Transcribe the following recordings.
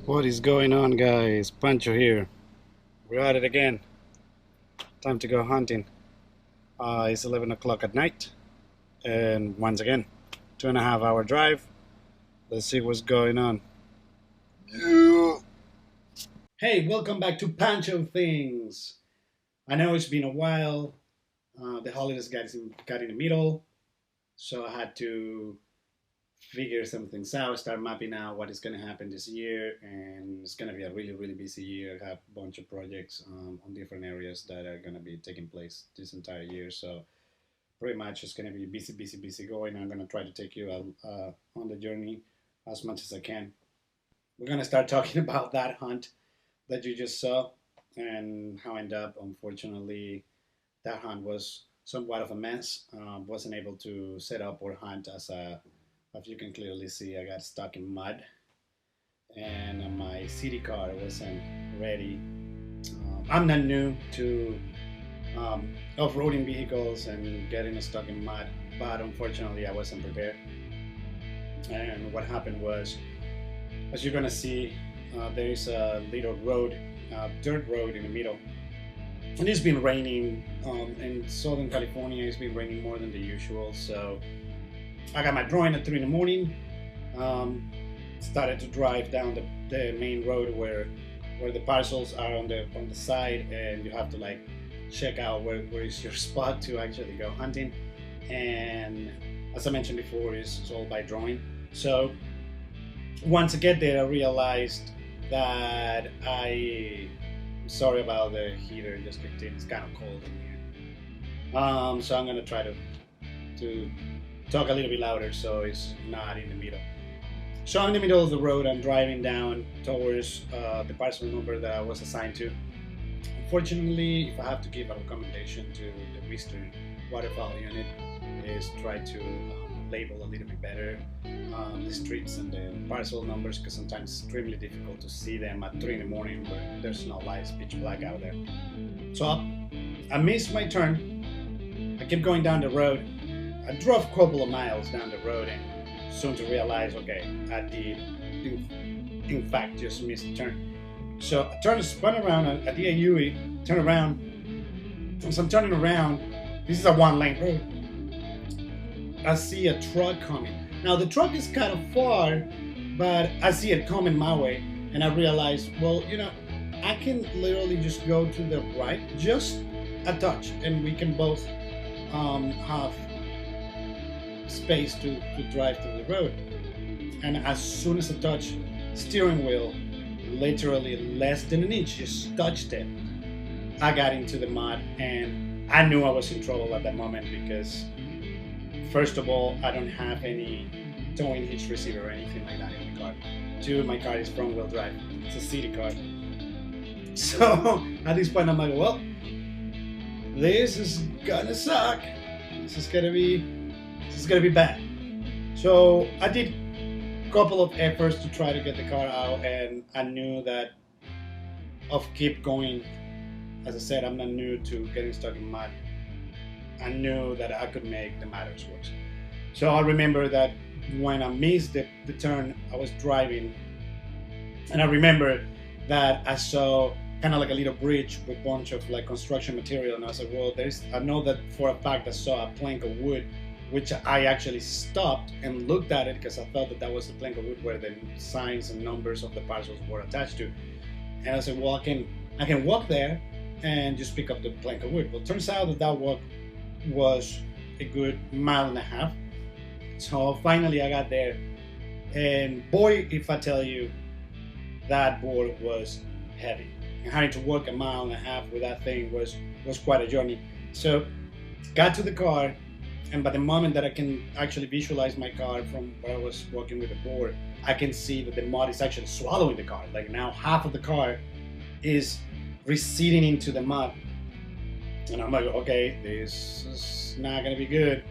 What is going on, guys? Pancho here. We're at it again. Time to go hunting. It's 11 o'clock at night, and once again, 2.5 hour drive. Let's see what's going on. Yeah. Hey, welcome back to Pancho Things. I know it's been a while. The holidays got in the middle, so I had to figure some things out, start mapping out what is going to happen this year, and it's going to be a really, really busy year. I have a bunch of projects on different areas that are going to be taking place this entire year, so pretty much it's going to be busy, busy, busy going. I'm going to try to take you on the journey as much as I can. We're going to start talking about that hunt that you just saw and how I ended up. Unfortunately, that hunt was somewhat of a mess. Wasn't able to set up or hunt as you can clearly see. I got stuck in mud, and my city car wasn't ready. I'm not new to off-roading vehicles and getting stuck in mud, but unfortunately I wasn't prepared. And what happened was, as you're gonna see, there is a little road, dirt road in the middle. And it's been raining in Southern California. It's been raining more than the usual, so I got my drawing at 3 in the morning. Started to drive down the main road where the parcels are on the side, and you have to like check out where is your spot to actually go hunting. And as I mentioned before, it's all by drawing. So once I get there, I realized that I'm sorry about the heater, just kicked in. It's kind of cold in here. So I'm gonna try to talk a little bit louder so it's not in the middle. So I'm in the middle of the road. I'm driving down towards the parcel number that I was assigned to. Unfortunately, if I have to give a recommendation to the Western waterfowl unit, is try to label a little bit better the streets and the parcel numbers, because sometimes it's extremely difficult to see them at 3 in the morning where there's no lights, pitch black out there. So I missed my turn. I kept going down the road. I drove a couple of miles down the road and soon to realize, okay, I did in fact just miss the turn. So I turned, spun around at the AUE, turn around. As I'm turning around, this is a 1-lane road. I see a truck coming. Now the truck is kind of far, but I see it coming my way, and I realize, well, I can literally just go to the right, just a touch, and we can both have space to drive through the road. And as soon as I touch steering wheel, literally less than an inch, just touched it, I got into the mud, and I knew I was in trouble at that moment because, first of all, I don't have any towing hitch receiver or anything like that in my car. 2, my car is front wheel drive. It's a city car. So at this point I'm like, well, this is gonna suck. This is gonna be bad. So I did a couple of efforts to try to get the car out, and I knew that of keep going. As I said, I'm not new to getting stuck in mud. I knew that I could make the matters worse. So I remember that when I missed the turn, I was driving, and I remember that I saw kind of like a little bridge with a bunch of like construction material, and I was like, well, I know that for a fact I saw a plank of wood, which I actually stopped and looked at it because I thought that was the plank of wood where the signs and numbers of the parcels were attached to. And I said, well, I can walk there and just pick up the plank of wood. Well, it turns out that walk was a good 1.5 miles. So finally I got there, and boy, if I tell you, that board was heavy. And having to walk 1.5 miles with that thing was quite a journey. So got to the car, and by the moment that I can actually visualize my car from where I was walking with the board, I can see that the mud is actually swallowing the car. Like now half of the car is receding into the mud. And I'm like, okay, this is not gonna be good.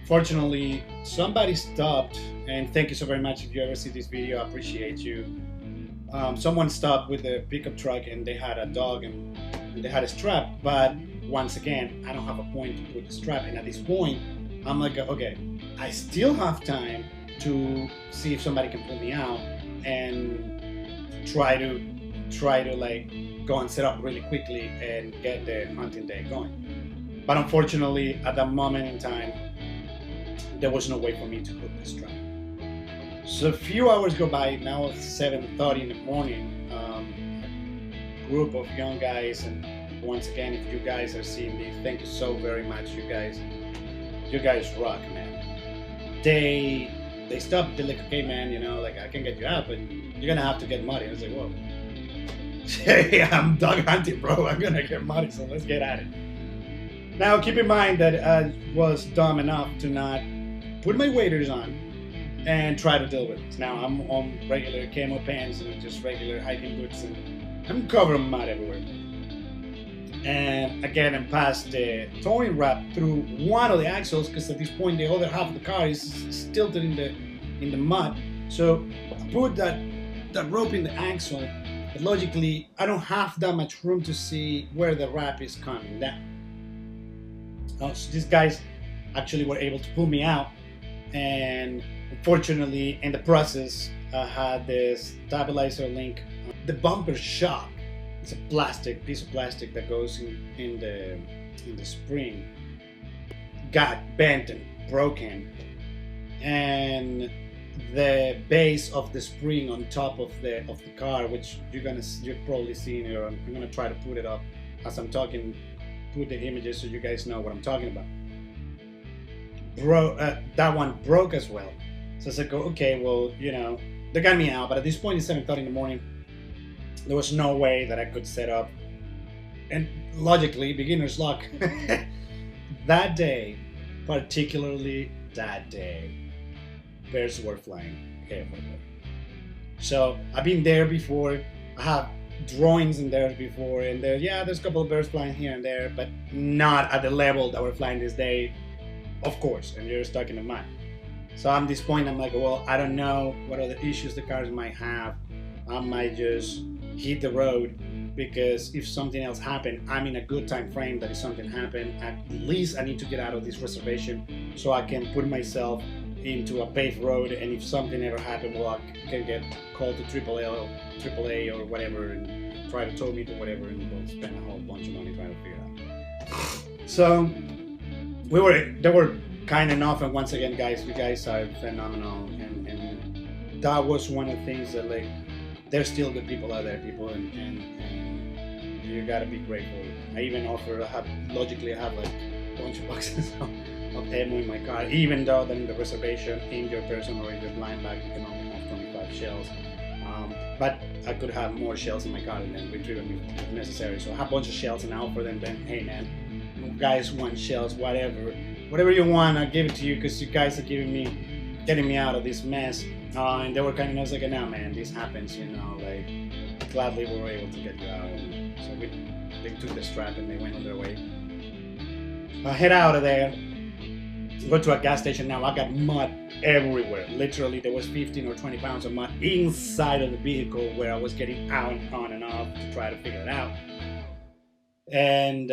Fortunately, somebody stopped, and thank you so very much if you ever see this video, I appreciate you. Someone stopped with a pickup truck, and they had a dog and they had a strap, but once again, I don't have a point to put the strap, and at this point, I'm like, okay, I still have time to see if somebody can pull me out, and try to like go and set up really quickly and get the hunting day going. But unfortunately, at that moment in time, there was no way for me to hook this trap. So a few hours go by. Now it's 7:30 in the morning. A group of young guys, and once again, if you guys are seeing this, thank you so very much. You guys rock, man. They stopped. They're like, okay, man, you know, like I can get you out, but you're gonna have to get muddy. I was like, whoa. Hey, I'm dog hunting, bro. I'm gonna get muddy, so let's get at it. Now, keep in mind that I was dumb enough to not put my waders on and try to deal with it. Now I'm on regular camo pants and just regular hiking boots, and I'm covered in mud everywhere. And again, I'm past the towing wrap through one of the axles, because at this point the other half of the car is tilted in the mud. So I put that rope in the axle, but logically I don't have that much room to see where the wrap is coming down. So these guys actually were able to pull me out, and unfortunately in the process I had this stabilizer link. The bumper shock, it's a piece of plastic that goes in the spring, got bent and broken, and the base of the spring on top of the car, which you're probably seeing here. I'm gonna try to put it up as I'm talking, put the images so you guys know what I'm talking about. That one broke as well. So I said, okay, well, you know, they got me out, but at this point it's 7:30 in the morning. There was no way that I could set up, and logically, beginner's luck. That day, particularly that day, bears were flying everywhere. So I've been there before. I have drawings in there before, and there's a couple of birds flying here and there, but not at the level that we're flying this day, of course, and you're stuck in the mud. So at this point, I'm like, well, I don't know what other issues the cars might have. I might just hit the road, because if something else happened, I'm in a good time frame that if something happened, at least I need to get out of this reservation so I can put myself into a paved road, and if something ever happened, well, I can get called to AAA or whatever and try to tow me to whatever, and we'll spend a whole bunch of money trying to figure it out. So they were kind enough, and once again, guys, you guys are phenomenal, and that was one of the things that, like, there's still good people out there, people, and you gotta be grateful. I even offer, I have like a bunch of boxes of ammo in my car, even though that in the reservation, in your person or in your blind bag, you can only have 25 shells. But I could have more shells in my car and then retrieve them if necessary. So I have a bunch of shells, and I offer them, then, hey man, you guys want shells, whatever you want, I'll give it to you, because you guys are getting me out of this mess. And they were kind of, I was like, no man, this happens, you know, like, gladly we were able to get you out. And so they took the strap and they went on their way. I head out of there, go to a gas station. Now I got mud everywhere. Literally there was 15 or 20 pounds of mud inside of the vehicle where I was getting out and on and off to try to figure it out. And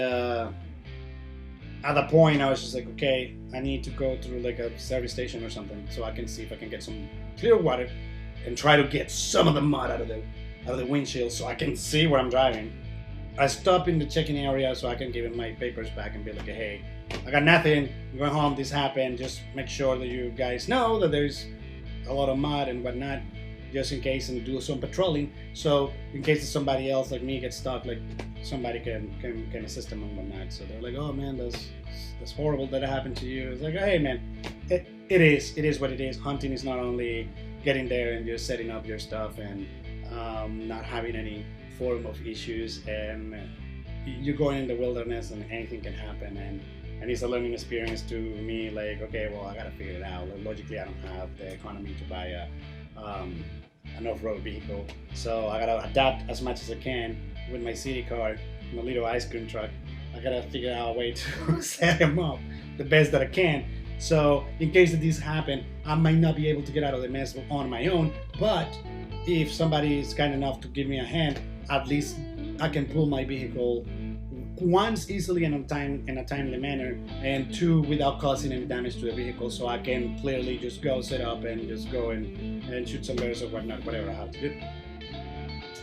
at that point I was just like, okay, I need to go through like a service station or something so I can see if I can get some clear water and try to get some of the mud out of the windshield so I can see where I'm driving. I stop in the check-in area so I can give him my papers back and be like, hey, I got nothing, I'm going home, this happened, just make sure that you guys know that there's a lot of mud and whatnot, just in case, and do some patrolling, so in case somebody else like me gets stuck, like somebody can assist them and whatnot. So they're like, oh man, that's horrible that it happened to you. It's like, hey man, it is what it is. Hunting is not only getting there and just setting up your stuff and not having any form of issues, and you're going in the wilderness and anything can happen, and it's a learning experience to me. Like, okay, well, I gotta figure it out. Like, logically, I don't have the economy to buy an off-road vehicle, so I gotta adapt as much as I can with my city car, my little ice cream truck. I gotta figure out a way to set him up the best that I can. So in case that this happen, I might not be able to get out of the mess on my own, but if somebody is kind enough to give me a hand, at least I can pull my vehicle once easily and in a timely manner, and two, without causing any damage to the vehicle, so I can clearly just go set up and just go and shoot some birds or whatnot, whatever I have to do.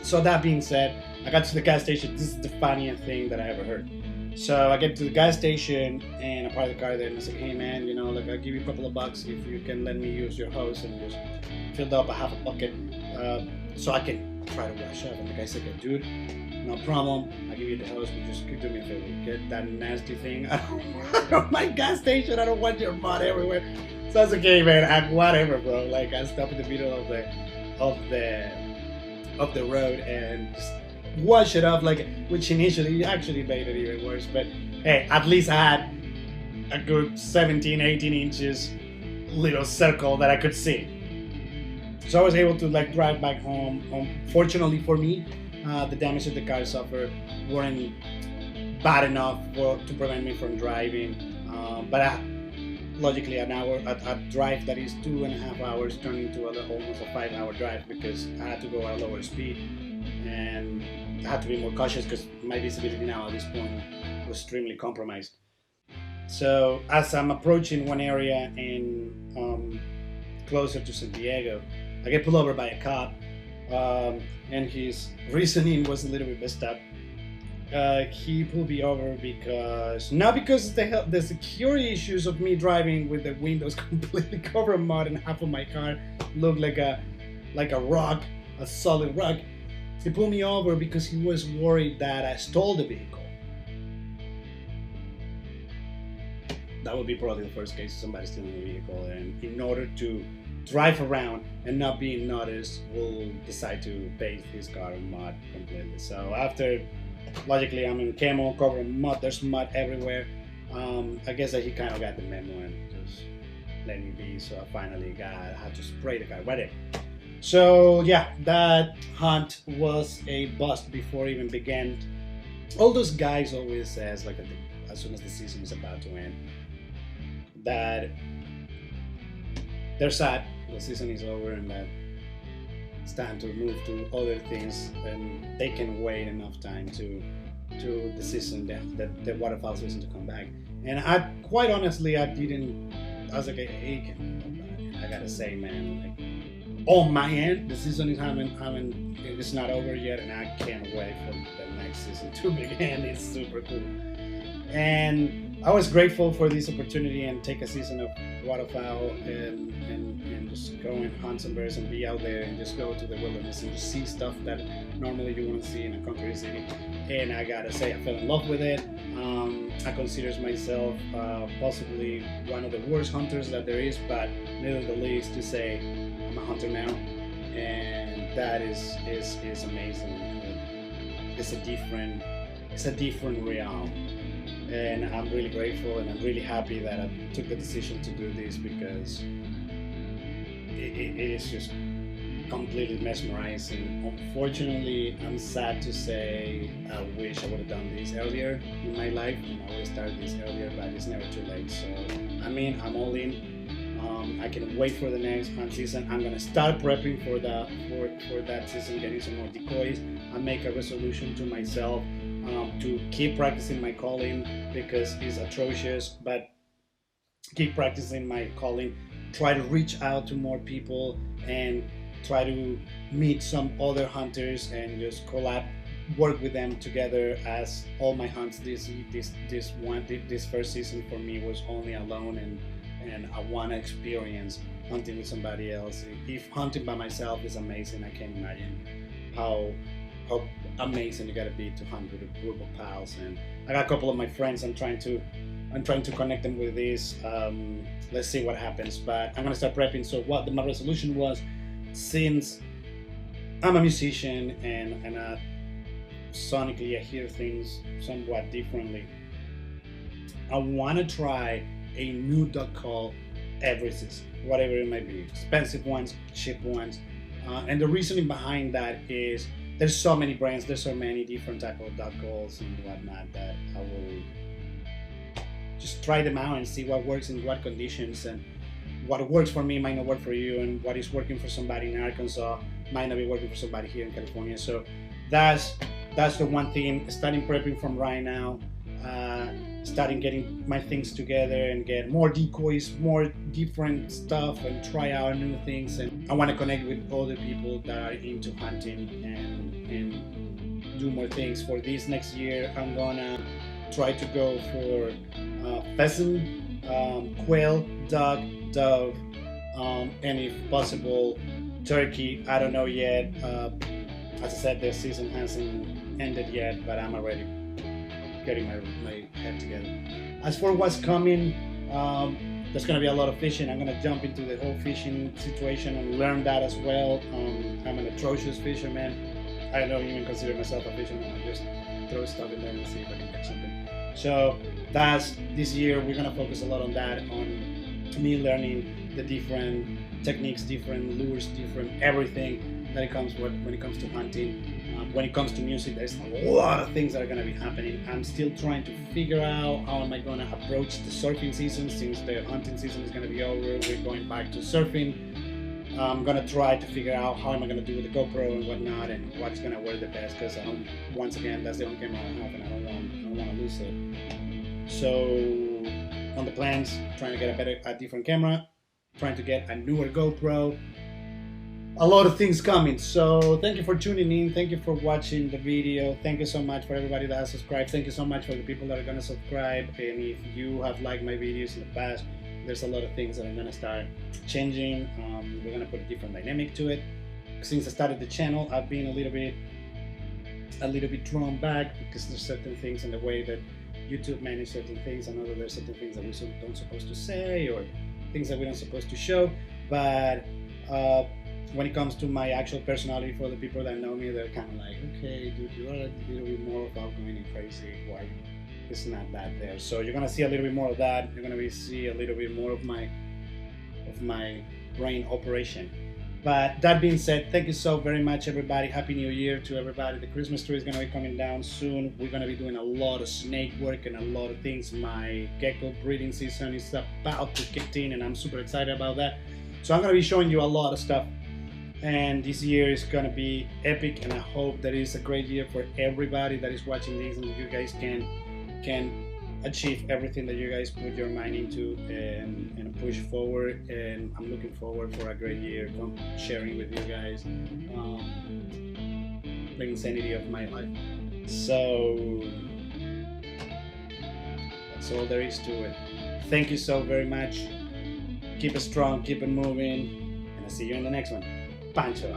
So that being said, I got to the gas station. This is the funniest thing that I ever heard. So I get to the gas station and I park the car there and I say, hey man, like I'll give you a couple of bucks if you can let me use your hose and just fill up a half a bucket so I can try to wash up. And the guy said, dude, no problem. I'll give you the hose, but just do me a favor. Get that nasty thing out of my gas station. I don't want your mud everywhere. So I was okay, man. Whatever, bro. Like I stopped in the middle of the road and just wash it up, like, which initially actually made it even worse. But hey, at least I had a good 17, 18 inches little circle that I could see. So I was able to like drive back home. Fortunately for me, the damage that the car suffered weren't bad enough to prevent me from driving. But logically, a drive that is 2.5 hours turned into almost a 5-hour drive because I had to go at a lower speed and I had to be more cautious because my visibility now at this point was extremely compromised. So as I'm approaching one area in closer to San Diego, I get pulled over by a cop, and his reasoning was a little bit messed up. He pulled me over not because the security issues of me driving with the windows completely covered in mud and half of my car looked like a rock, a solid rock. He pulled me over because he was worried that I stole the vehicle. That would be probably the first case of somebody stealing a vehicle, and in order to drive around and not being noticed, will decide to bathe his car in mud completely. So after, logically, I'm in camo, covered in mud, there's mud everywhere. I guess that he kind of got the memo and just let me be. So I finally had to spray the car right there. So yeah, that hunt was a bust before it even began. All those guys always says, like as soon as the season is about to end, that they're sad the season is over and that it's time to move to other things and they can wait enough time to the season, the waterfowl season to come back. And I quite honestly, I was like, hey, I gotta say, man, like, on my end, the season is it's not over yet, and I can't wait for the next season to begin. It's super cool. And I was grateful for this opportunity and take a season of waterfowl and just go and hunt some bears and be out there and just go to the wilderness and just see stuff that normally you wouldn't see in a concrete city. And I gotta say, I fell in love with it. I consider myself possibly one of the worst hunters that there is, but neither the least to say I'm a hunter now, and that is amazing. It's a different realm. And I'm really grateful and I'm really happy that I took the decision to do this because it is just completely mesmerizing. Unfortunately, I'm sad to say I wish I would have done this earlier in my life and I would have started this earlier, but it's never too late. So, I mean, I'm all in. I can wait for the next hunt season. I'm gonna start prepping for that season, getting some more decoys. I make a resolution to myself to keep practicing my calling because it's atrocious, but keep practicing my calling, try to reach out to more people and try to meet some other hunters and just work with them together, as all my hunts this first season for me was only alone, and I want to experience hunting with somebody else. If hunting by myself is amazing, I can't imagine how amazing you gotta be to hunt with a group of pals. And I got a couple of my friends. I'm trying to connect them with this. Let's see what happens. But I'm gonna start prepping. So what my resolution was, since I'm a musician and sonically I hear things somewhat differently, I want to try a new duck call every season, whatever it might be, expensive ones, cheap ones. And the reasoning behind that is there's so many brands, there's so many different type of duck calls and whatnot that I will just try them out and see what works in what conditions, and what works for me might not work for you, and what is working for somebody in Arkansas might not be working for somebody here in California. So that's the one thing, starting prepping from right now. starting getting my things together and get more decoys, more different stuff, and try out new things. And I want to connect with other people that are into hunting and do more things. For this next year, I'm gonna try to go for pheasant, quail, duck, dove, and if possible, turkey. I don't know yet. As I said, the season hasn't ended yet, but I'm already getting my head together. As for what's coming, there's going to be a lot of fishing. I'm going to jump into the whole fishing situation and learn that as well. I'm an atrocious fisherman. I don't even consider myself a fisherman. I just throw stuff in there and see if I can catch something. So that's this year. We're going to focus a lot on that, on me learning the different techniques, different lures, different everything that it comes when it comes to hunting. When it comes to music, there's a lot of things that are going to be happening. I'm still trying to figure out how am I going to approach the surfing season, since the hunting season is going to be over. We're going back to surfing. I'm going to try to figure out how am I going to do with the GoPro and whatnot, and what's going to work the best, because once again, that's the only camera I have, and I don't want to lose it. So on the plans, trying to get a different camera, trying to get a newer GoPro. A lot of things coming. So thank you for tuning in. Thank you for watching the video. Thank you so much for everybody that has subscribed. Thank you so much for the people that are going to subscribe. And if you have liked my videos in the past, there's a lot of things that I'm going to start changing. We're going to put a different dynamic to it. Since I started the channel, I've been a little bit drawn back, because there's certain things in the way that YouTube manages certain things. I know that there's certain things that we don't supposed to say, or things that we're not supposed to show. But when it comes to my actual personality, for the people that know me, they're kind of like, okay, dude, you are a little bit more outgoing and crazy. Why it's not that there? So you're gonna see a little bit more of that. You're gonna see a little bit more of my brain operation. But that being said, thank you so very much, everybody. Happy New Year to everybody. The Christmas tree is gonna be coming down soon. We're gonna be doing a lot of snake work and a lot of things. My gecko breeding season is about to kick in, and I'm super excited about that. So I'm gonna be showing you a lot of stuff. And this year is gonna be epic, and I hope that it's a great year for everybody that is watching this, and you guys can achieve everything that you guys put your mind into and push forward. And I'm looking forward for a great year sharing with you guys the insanity of my life. So that's all there is to it. Thank you so very much. Keep it strong, keep it moving, and I'll see you in the next one. Pancho.